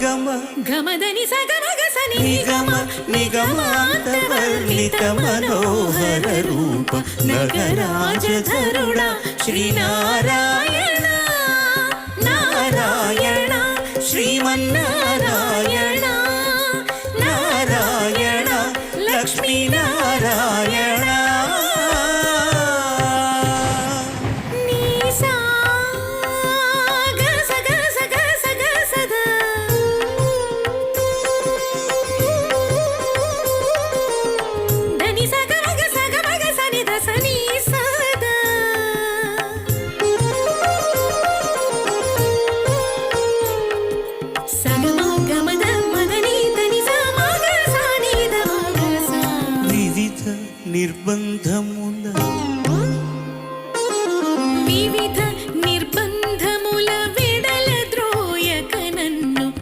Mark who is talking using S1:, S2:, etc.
S1: నిగమ
S2: గమదని సగమగసని
S1: నిగమ నిగమాంతవర్ణిత Manohara Roopa నగరాజధరుడా Sri Narayana Narayana Srimannarayana Narayana Lakshminarayana నిర్బంధము